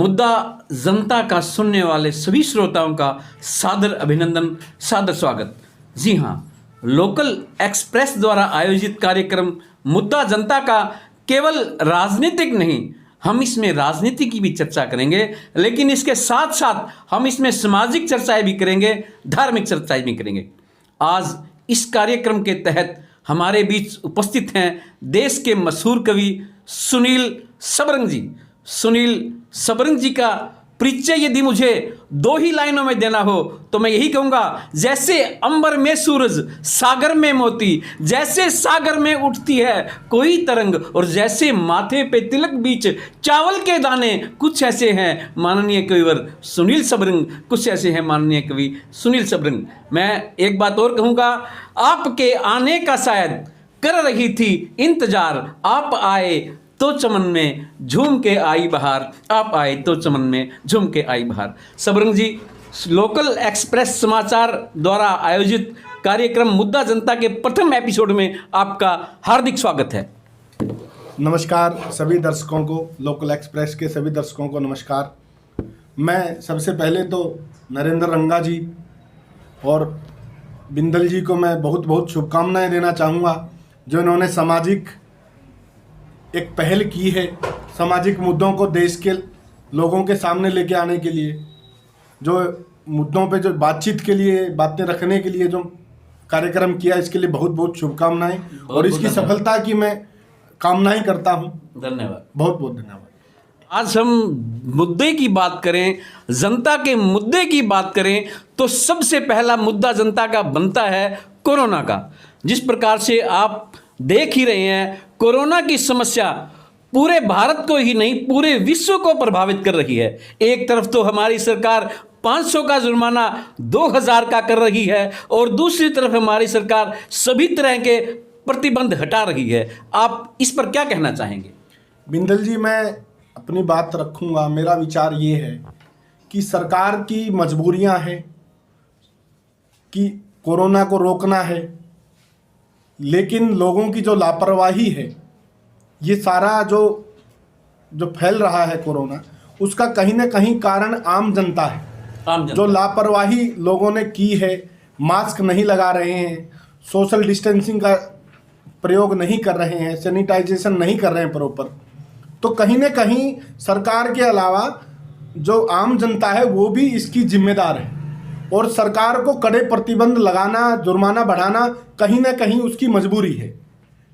मुद्दा जनता का सुनने वाले सभी श्रोताओं का सादर अभिनंदन, सादर स्वागत। जी हाँ, लोकल एक्सप्रेस द्वारा आयोजित कार्यक्रम मुद्दा जनता का केवल राजनीतिक नहीं, हम इसमें राजनीति की भी चर्चा करेंगे, लेकिन इसके साथ साथ हम इसमें सामाजिक चर्चाएं भी करेंगे, धार्मिक चर्चाएं भी करेंगे। आज इस कार्यक्रम के तहत हमारे बीच उपस्थित हैं देश के मशहूर कवि सुनील सबरंग जी। सुनील सबरंग जी का परिचय यदि मुझे दो ही लाइनों में देना हो तो मैं यही कहूँगा, जैसे अंबर में सूरज, सागर में मोती, जैसे सागर में उठती है कोई तरंग, और जैसे माथे पे तिलक बीच चावल के दाने, कुछ ऐसे हैं माननीय कविवर सुनील सबरंग, कुछ ऐसे हैं माननीय कवि सुनील सबरंग। मैं एक बात और कहूँगा, आपके आने का शायद कर रही थी इंतजार, आप आए तो चमन में झूम के आई बहार, आप आए तो चमन में झूम के आई बहार। सबरंग जी, लोकल एक्सप्रेस समाचार द्वारा आयोजित कार्यक्रम मुद्दा जनता के प्रथम एपिसोड में आपका हार्दिक स्वागत है। नमस्कार सभी दर्शकों को, लोकल एक्सप्रेस के सभी दर्शकों को नमस्कार। मैं सबसे पहले तो नरेंद्र रंगा जी और बिंदल जी को मैं बहुत बहुत शुभकामनाएं देना चाहूँगा, जो इन्होंने सामाजिक एक पहल की है, सामाजिक मुद्दों को देश के लोगों के सामने लेके आने के लिए, जो मुद्दों पे जो बातचीत के लिए, बातें रखने के लिए जो कार्यक्रम किया, इसके लिए बहुत बहुत शुभकामनाएं और इसकी सफलता की मैं कामनाएं करता हूं। धन्यवाद, बहुत बहुत धन्यवाद। आज हम मुद्दे की बात करें, जनता के मुद्दे की बात करें, तो सबसे पहला मुद्दा जनता का बनता है कोरोना का। जिस प्रकार से आप देख ही रहे हैं, कोरोना की समस्या पूरे भारत को ही नहीं पूरे विश्व को प्रभावित कर रही है। एक तरफ तो हमारी सरकार 500 का जुर्माना 2000 का कर रही है, और दूसरी तरफ हमारी सरकार सभी तरह के प्रतिबंध हटा रही है। आप इस पर क्या कहना चाहेंगे? बिंदल जी, मैं अपनी बात रखूंगा। मेरा विचार ये है कि सरकार की मजबूरियां हैं कि कोरोना को रोकना है, लेकिन लोगों की जो लापरवाही है, ये सारा जो फैल रहा है कोरोना, उसका कहीं ना कहीं कारण आम जनता है। जो लापरवाही लोगों ने की है, मास्क नहीं लगा रहे हैं, सोशल डिस्टेंसिंग का प्रयोग नहीं कर रहे हैं, सैनिटाइजेशन नहीं कर रहे हैं प्रॉपर, तो कहीं ना कहीं सरकार के अलावा जो आम जनता है वो भी इसकी जिम्मेदार है। और सरकार को कड़े प्रतिबंध लगाना, जुर्माना बढ़ाना कहीं ना कहीं उसकी मजबूरी है,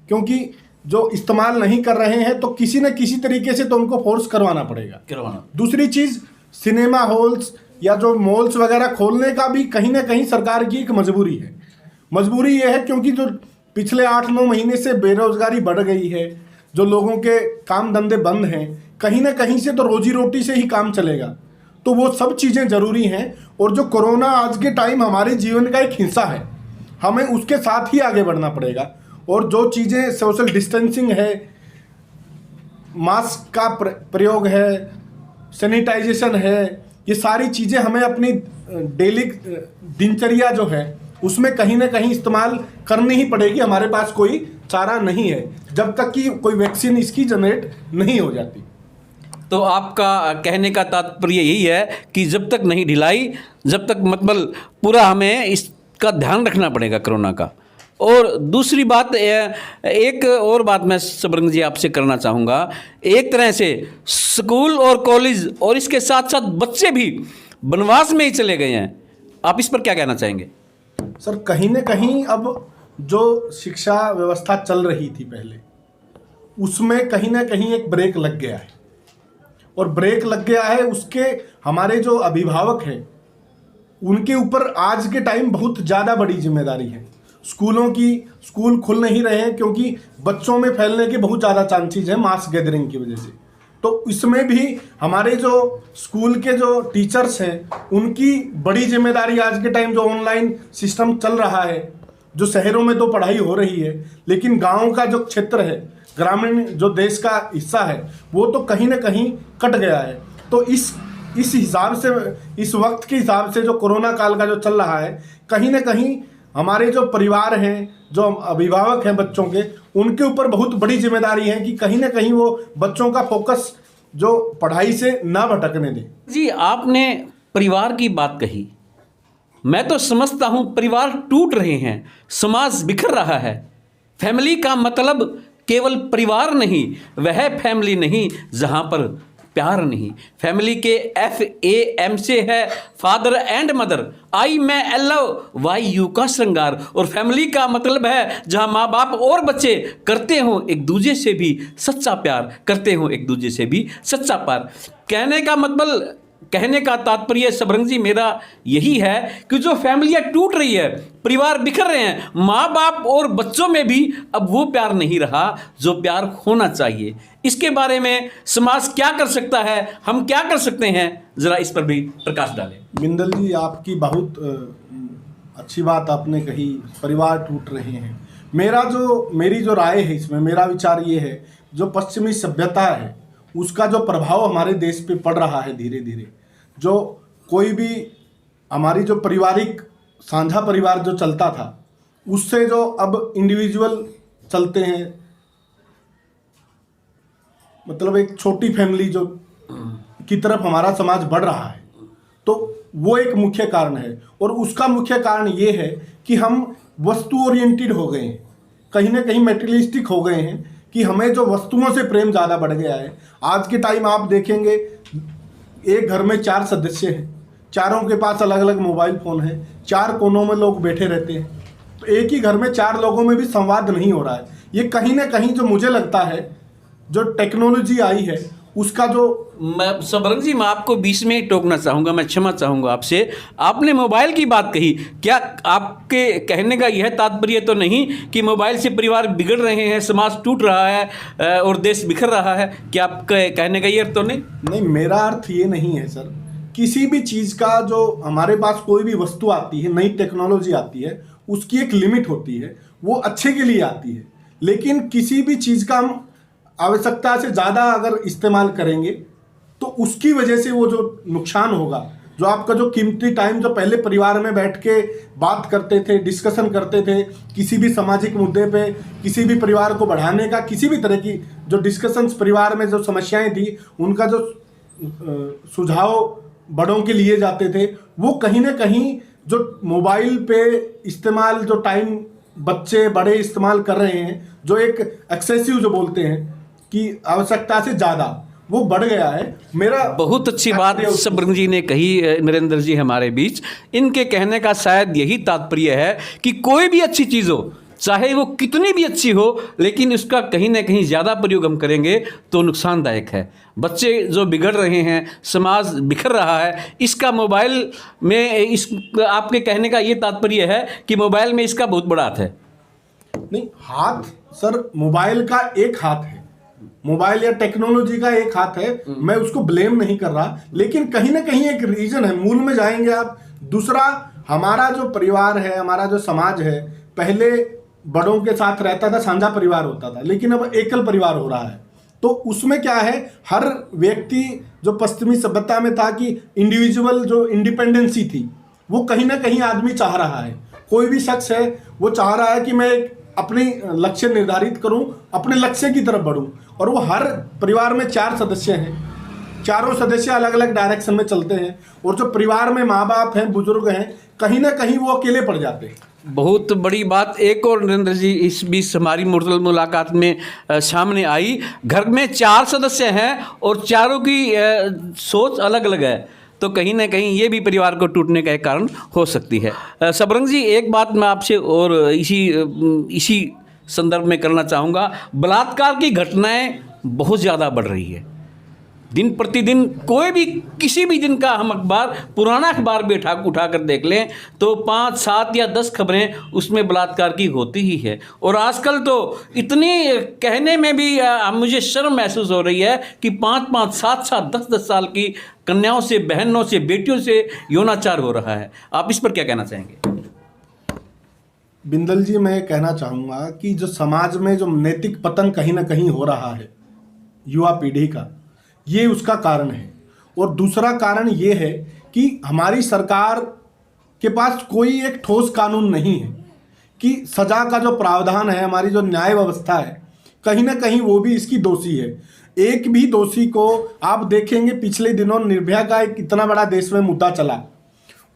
क्योंकि जो इस्तेमाल नहीं कर रहे हैं तो किसी न किसी तरीके से तो उनको फोर्स करवाना पड़ेगा। दूसरी चीज़, सिनेमा हॉल्स या जो मॉल्स वगैरह खोलने का भी कहीं ना कहीं सरकार की एक मजबूरी है। मजबूरी ये है क्योंकि जो पिछले 8-9 महीने से बेरोजगारी बढ़ गई है, जो लोगों के काम धंधे बंद हैं, कहीं ना कहीं से तो रोजी रोटी से ही काम चलेगा, तो वो सब चीज़ें ज़रूरी हैं। और जो कोरोना आज के टाइम हमारे जीवन का एक हिस्सा है, हमें उसके साथ ही आगे बढ़ना पड़ेगा। और जो चीज़ें सोशल डिस्टेंसिंग है, मास्क का प्रयोग है, सैनिटाइजेशन है, ये सारी चीज़ें हमें अपनी डेली दिनचर्या जो है उसमें कहीं ना कहीं इस्तेमाल करनी ही पड़ेगी। हमारे पास कोई चारा नहीं है जब तक कि कोई वैक्सीन इसकी जनरेट नहीं हो जाती। तो आपका कहने का तात्पर्य यही है कि जब तक नहीं ढिलाई, जब तक मतलब पूरा हमें इसका ध्यान रखना पड़ेगा कोरोना का। और दूसरी बात, एक और बात मैं सबरंग जी आपसे करना चाहूँगा। एक तरह से स्कूल और कॉलेज और इसके साथ साथ बच्चे भी वनवास में ही चले गए हैं, आप इस पर क्या कहना चाहेंगे? सर, कहीं ना कहीं अब जो शिक्षा व्यवस्था चल रही थी पहले, उसमें कहीं ना कहीं एक ब्रेक लग गया है। और ब्रेक लग गया है, उसके हमारे जो अभिभावक हैं उनके ऊपर आज के टाइम बहुत ज़्यादा बड़ी जिम्मेदारी है। स्कूल खुल नहीं रहे हैं क्योंकि बच्चों में फैलने के बहुत ज़्यादा चांसेस हैं मास गैदरिंग की वजह से। तो इसमें भी हमारे जो स्कूल के जो टीचर्स हैं उनकी बड़ी जिम्मेदारी आज के टाइम, जो ऑनलाइन सिस्टम चल रहा है, जो शहरों में तो पढ़ाई हो रही है, लेकिन गाँव का जो क्षेत्र है, ग्रामीण जो देश का हिस्सा है, वो तो कहीं ना कहीं कट गया है। तो इस हिसाब से, इस वक्त के हिसाब से जो कोरोना काल का जो चल रहा है, कहीं ना कहीं हमारे जो परिवार हैं, जो अभिभावक हैं बच्चों के, उनके ऊपर बहुत बड़ी जिम्मेदारी है कि कहीं ना कहीं वो बच्चों का फोकस जो पढ़ाई से ना भटकने दें। जी, आपने परिवार की बात कही। मैं तो समझता हूं परिवार टूट रहे हैं, समाज बिखर रहा है। फैमिली का मतलब केवल परिवार नहीं, वह फैमिली नहीं जहां पर प्यार नहीं। फैमिली के FAM से है फादर एंड मदर, आई मैं LV YU का श्रृंगार। और फैमिली का मतलब है जहां माँ बाप और बच्चे करते हो एक दूसरे से भी सच्चा प्यार, करते हो एक दूसरे से भी सच्चा प्यार। कहने का तात्पर्य सबरंग जी मेरा यही है कि जो फैमिलियां टूट रही है, परिवार बिखर रहे हैं, माँ बाप और बच्चों में भी अब वो प्यार नहीं रहा जो प्यार होना चाहिए। इसके बारे में समाज क्या कर सकता है, हम क्या कर सकते हैं, जरा इस पर भी प्रकाश डालें। बिंदल जी, आपकी बहुत अच्छी बात आपने कही, परिवार टूट रहे हैं। मेरी जो राय है इसमें, मेरा विचार ये है, जो पश्चिमी सभ्यता है उसका जो प्रभाव हमारे देश पे पड़ रहा है धीरे धीरे, जो कोई भी हमारी जो पारिवारिक साझा परिवार जो चलता था उससे जो अब इंडिविजुअल चलते हैं, मतलब एक छोटी फैमिली जो की तरफ हमारा समाज बढ़ रहा है, तो वो एक मुख्य कारण है। और उसका मुख्य कारण ये है कि हम वस्तु ओरिएंटेड हो गए हैं, कहीं ना कहीं मेटेरियलिस्टिक हो गए हैं, कि हमें जो वस्तुओं से प्रेम ज़्यादा बढ़ गया है। आज के टाइम आप देखेंगे एक घर में 4 सदस्य हैं, चारों के पास अलग अलग मोबाइल फ़ोन है, 4 कोनों में लोग बैठे रहते हैं, तो एक ही घर में 4 लोगों में भी संवाद नहीं हो रहा है। ये कहीं ना कहीं जो मुझे लगता है जो टेक्नोलॉजी आई है उसका जो सबरंग जी, मैं आपको बीच में ही टोकना चाहूँगा, मैं क्षमा चाहूँगा आपसे। आपने मोबाइल की बात कही, क्या आपके कहने का यह तात्पर्य तो नहीं कि मोबाइल से परिवार बिगड़ रहे हैं, समाज टूट रहा है और देश बिखर रहा है? क्या आपके कहने का ये अर्थ तो नहीं? नहीं, मेरा अर्थ ये नहीं है सर। किसी भी चीज़ का जो हमारे पास कोई भी वस्तु आती है, नई टेक्नोलॉजी आती है, उसकी एक लिमिट होती है, वो अच्छे के लिए आती है। लेकिन किसी भी चीज़ का हम आवश्यकता से ज़्यादा अगर इस्तेमाल करेंगे तो उसकी वजह से वो जो नुकसान होगा, जो आपका जो कीमती टाइम जो पहले परिवार में बैठ के बात करते थे, डिस्कशन करते थे, किसी भी सामाजिक मुद्दे पे, किसी भी परिवार को बढ़ाने का, किसी भी तरह की जो डिस्कशंस परिवार में जो समस्याएं थी उनका जो सुझाव बड़ों के लिए जाते थे, वो कहीं ना कहीं जो मोबाइल पे इस्तेमाल जो टाइम बच्चे बड़े इस्तेमाल कर रहे हैं, जो एक एक्सेसिव जो बोलते हैं कि आवश्यकता से ज़्यादा, वो बढ़ गया है। मेरा बहुत अच्छी बात सबरंग जी ने कही, नरेंद्र जी हमारे बीच। इनके कहने का शायद यही तात्पर्य है कि कोई भी अच्छी चीज़ हो, चाहे वो कितनी भी अच्छी हो, लेकिन उसका कहीं ना कहीं ज़्यादा प्रयोग हम करेंगे तो नुकसानदायक है। बच्चे जो बिगड़ रहे हैं, समाज बिखर रहा है, इसका मोबाइल में आपके कहने का ये तात्पर्य है कि मोबाइल में इसका बहुत बड़ा हाथ है। नहीं, हाथ सर मोबाइल का एक हाथ है, मोबाइल या टेक्नोलॉजी का एक हाथ है, मैं उसको ब्लेम नहीं कर रहा, लेकिन कहीं ना कहीं एक रीजन है, मूल में जाएंगे आप। दूसरा, हमारा जो परिवार है, हमारा जो समाज है, पहले बड़ों के साथ रहता था, साझा परिवार होता था, लेकिन अब एकल परिवार हो रहा है। तो उसमें क्या है, हर व्यक्ति जो पश्चिमी सभ्यता में था कि इंडिविजुअल जो इंडिपेंडेंसी थी, वो कहीं ना कहीं आदमी चाह रहा है, कोई भी शख्स है वो चाह रहा है कि मैं एक अपनी लक्ष्य निर्धारित करूं, अपने लक्ष्य की तरफ बढ़ूं। और वो हर परिवार में 4 सदस्य हैं, चारों सदस्य अलग अलग डायरेक्शन में चलते हैं, और जो परिवार में माँ बाप हैं, बुजुर्ग हैं, कहीं ना कहीं वो अकेले पड़ जाते हैं। बहुत बड़ी बात एक और नरेंद्र जी इस बीच हमारी मुलाकात में सामने आई। घर में 4 सदस्य हैं और चारों की सोच अलग अलग है, तो कहीं ना कहीं ये भी परिवार को टूटने का एक कारण हो सकती है। सबरंग जी, एक बात मैं आपसे और इसी संदर्भ में करना चाहूँगा। बलात्कार की घटनाएं बहुत ज़्यादा बढ़ रही है दिन प्रतिदिन। कोई भी किसी भी दिन का हम अखबार, पुराना अखबार भी उठा कर देख लें तो 5, 7 या 10 खबरें उसमें बलात्कार की होती ही है। और आजकल तो इतनी कहने में भी मुझे शर्म महसूस हो रही है कि 5-5, 7-7, 10-10 साल की कन्याओं से, बहनों से, बेटियों से यौनाचार हो रहा है। आप इस पर क्या कहना चाहेंगे? बिंदल जी, मैं कहना चाहूँगा कि जो समाज में जो नैतिक पतन कहीं ना कहीं हो रहा है युवा पीढ़ी का, ये उसका कारण है। और दूसरा कारण ये है कि हमारी सरकार के पास कोई एक ठोस कानून नहीं है कि सजा का जो प्रावधान है, हमारी जो न्याय व्यवस्था है, कहीं ना कहीं वो भी इसकी दोषी है। एक भी दोषी को आप देखेंगे, पिछले दिनों निर्भया का एक इतना बड़ा देश में मुद्दा चला,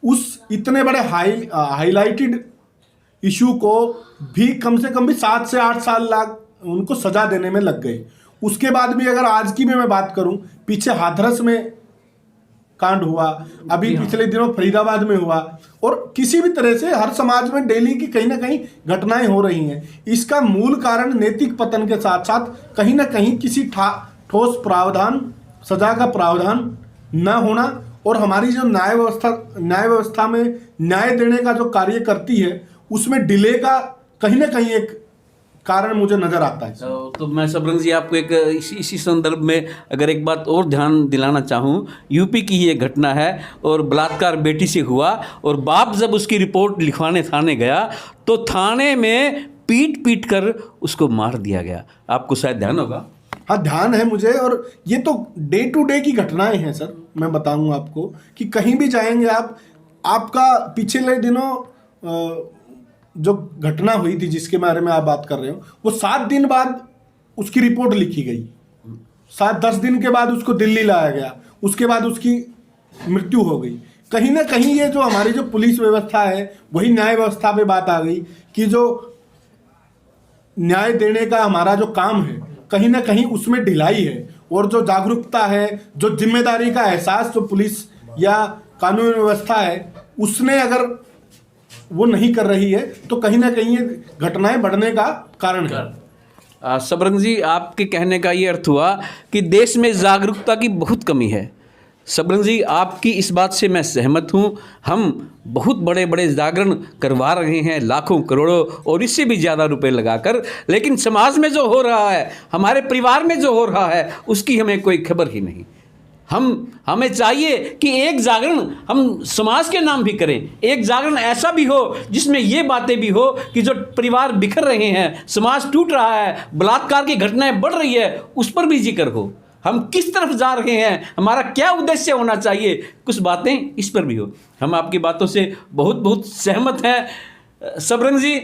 उस इतने बड़े हाईलाइटेड इशू को भी कम से कम भी 7 से 8 साल उनको सजा देने में लग गए। उसके बाद भी अगर आज की भी मैं बात करूं, पीछे हाथरस में कांड हुआ, अभी पिछले दिनों फरीदाबाद में हुआ, और किसी भी तरह से हर समाज में डेली की कहीं ना कहीं घटनाएं हो रही हैं। इसका मूल कारण नैतिक पतन के साथ साथ कहीं ना कहीं किसी ठोस प्रावधान, सजा का प्रावधान न होना, और हमारी जो न्याय व्यवस्था में न्याय देने का जो कार्य करती है उसमें डिले का कहीं ना कहीं एक कारण मुझे नजर आता है। तो मैं सबरंग जी आपको एक इसी संदर्भ में अगर एक बात और ध्यान दिलाना चाहूँ, यूपी की ही एक घटना है और बलात्कार बेटी से हुआ, और बाप जब उसकी रिपोर्ट लिखवाने थाने गया तो थाने में पीट कर उसको मार दिया गया। आपको शायद ध्यान होगा। हाँ, ध्यान है मुझे, और ये तो डे टू डे की घटनाएं हैं सर। मैं बताऊंगा आपको कि कहीं भी जाएंगे आप, आपका पिछले दिनों जो घटना हुई थी जिसके बारे में आप बात कर रहे हो, वो 7 दिन बाद उसकी रिपोर्ट लिखी गई, 7-10 दिन के बाद उसको दिल्ली लाया गया, उसके बाद उसकी मृत्यु हो गई। कहीं ना कहीं ये जो हमारी जो पुलिस व्यवस्था है, वही न्याय व्यवस्था पे बात आ गई कि जो न्याय देने का हमारा जो काम है कहीं ना कहीं उसमें ढिलाई है, और जो जागरूकता है, जो जिम्मेदारी का एहसास जो पुलिस या कानून व्यवस्था है उसने अगर वो नहीं कर रही है तो कहीं ना कहीं ये घटनाएं बढ़ने का कारण है। सबरंग जी, आपके कहने का ये अर्थ हुआ कि देश में जागरूकता की बहुत कमी है। सबरंग जी, आपकी इस बात से मैं सहमत हूँ। हम बहुत बड़े बड़े जागरण करवा रहे हैं, लाखों करोड़ों और इससे भी ज़्यादा रुपए लगाकर, लेकिन समाज में जो हो रहा है, हमारे परिवार में जो हो रहा है, उसकी हमें कोई खबर ही नहीं। हमें चाहिए कि एक जागरण हम समाज के नाम भी करें, एक जागरण ऐसा भी हो जिसमें ये बातें भी हो कि जो परिवार बिखर रहे हैं, समाज टूट रहा है, बलात्कार की घटनाएं बढ़ रही है, उस पर भी जिक्र हो। हम किस तरफ जा रहे हैं, हमारा क्या उद्देश्य होना चाहिए, कुछ बातें इस पर भी हो। हम आपकी बातों से बहुत बहुत सहमत हैं। सबरंग जी,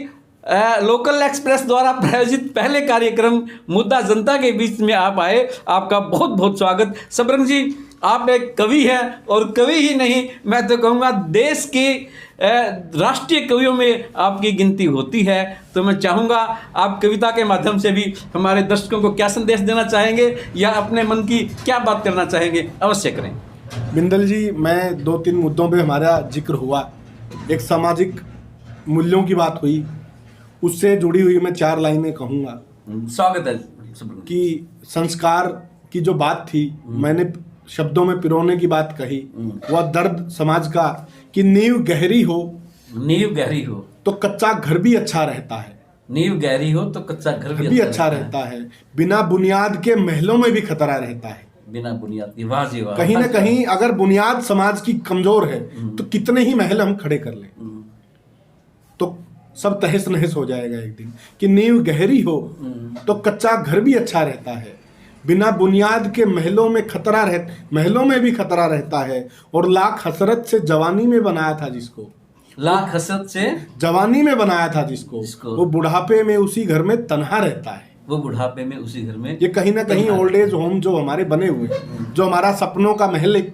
लोकल एक्सप्रेस द्वारा प्रायोजित पहले कार्यक्रम मुद्दा जनता के बीच में आप आए, आपका बहुत बहुत स्वागत। सबरंग जी, आप एक कवि हैं, और कवि ही नहीं, मैं तो कहूँगा देश के राष्ट्रीय कवियों में आपकी गिनती होती है। तो मैं चाहूँगा आप कविता के माध्यम से भी हमारे दर्शकों को क्या संदेश देना चाहेंगे या अपने मन की क्या बात करना चाहेंगे, अवश्य करें। बिंदल जी, मैं 2-3 मुद्दों पे हमारा जिक्र हुआ। एक सामाजिक मूल्यों की बात हुई, उससे जुड़ी हुई मैं 4 लाइनें कहूँगा। स्वागत है। कि संस्कार की जो बात थी, मैंने शब्दों में पिरोने की बात कही, वह दर्द समाज का कि नींव गहरी हो तो कच्चा घर भी अच्छा रहता है। नींव गहरी हो तो कच्चा घर भी अच्छा रहता है। बिना बुनियाद के महलों में भी खतरा रहता है। बिना बुनियाद की, वाह जी वाह। कहीं ना कहीं अगर बुनियाद समाज की कमजोर है तो कितने ही महल हम खड़े कर लें तो सब तहस नहस हो जाएगा एक दिन। कि नींव गहरी हो तो कच्चा घर भी अच्छा रहता है। बिना बुनियाद के महलों में भी खतरा रहता है। और लाख हसरत से जवानी में बनाया था जिसको, लाख हसरत से जवानी में बनाया था जिसको, वो बुढ़ापे में उसी घर में तन्हा रहता है। वो बुढ़ापे में उसी घर में, ये कहीं ना कहीं ओल्ड एज होम जो हमारे बने हुए हैं, जो हमारा सपनों का महल एक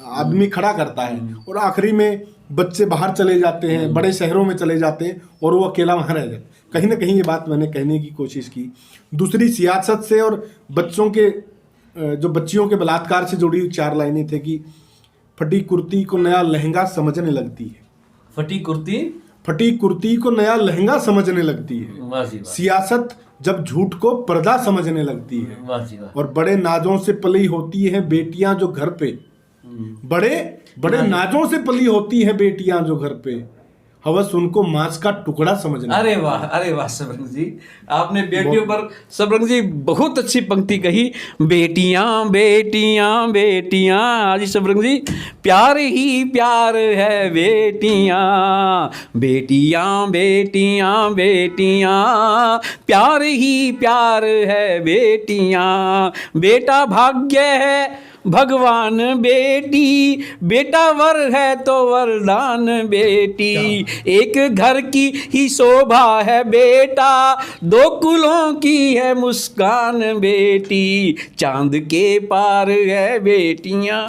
आदमी खड़ा करता है, और आखिरी में बच्चे बाहर चले जाते हैं, बड़े शहरों में चले जाते हैं, और वो अकेला वहाँ रह जाता है। कहीं ना कहीं ये बात मैंने कहने की कोशिश की। दूसरी सियासत से और बच्चों के जो बच्चियों के बलात्कार से जुड़ी 4 लाइनें थे कि फटी कुर्ती को नया लहंगा समझने लगती है। फटी कुर्ती को नया लहंगा समझने लगती है। सियासत जब झूठ को पर्दा समझने लगती है। और बड़े नाजों से पली होती है बेटियां जो घर पे, बड़े नाजों से पली होती है बेटियां जो घर पे, हवस उनको मांस का टुकड़ा समझना। अरे वाह सबरंग जी, आपने बेटियों पर सबरंग जी बहुत अच्छी पंक्ति कही। बेटियां बेटियां बेटियां, जी सबरंग जी, प्यार ही प्यार है बेटियां, बेटियां बेटियां बेटियां, प्यार ही प्यार है बेटियां। बेटा भाग्य है भगवान बेटी, बेटा वर है तो वरदान बेटी, एक घर की ही शोभा है बेटा, दो कुलों की है मुस्कान बेटी, चांद के पार है बेटियां,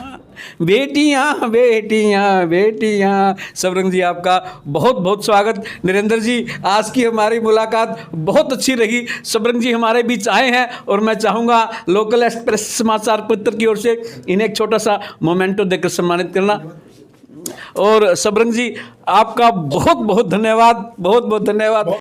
बेटियां बेटियां बेटियां। सबरंग जी आपका बहुत बहुत स्वागत। नरेंद्र जी, आज की हमारी मुलाकात बहुत अच्छी रही। सबरंग जी हमारे बीच आए हैं और मैं चाहूँगा लोकल एक्सप्रेस समाचार पत्र की ओर से इन्हें एक छोटा सा मोमेंटो देकर सम्मानित करना। और सबरंग जी आपका बहुत बहुत धन्यवाद, बहुत बहुत धन्यवाद।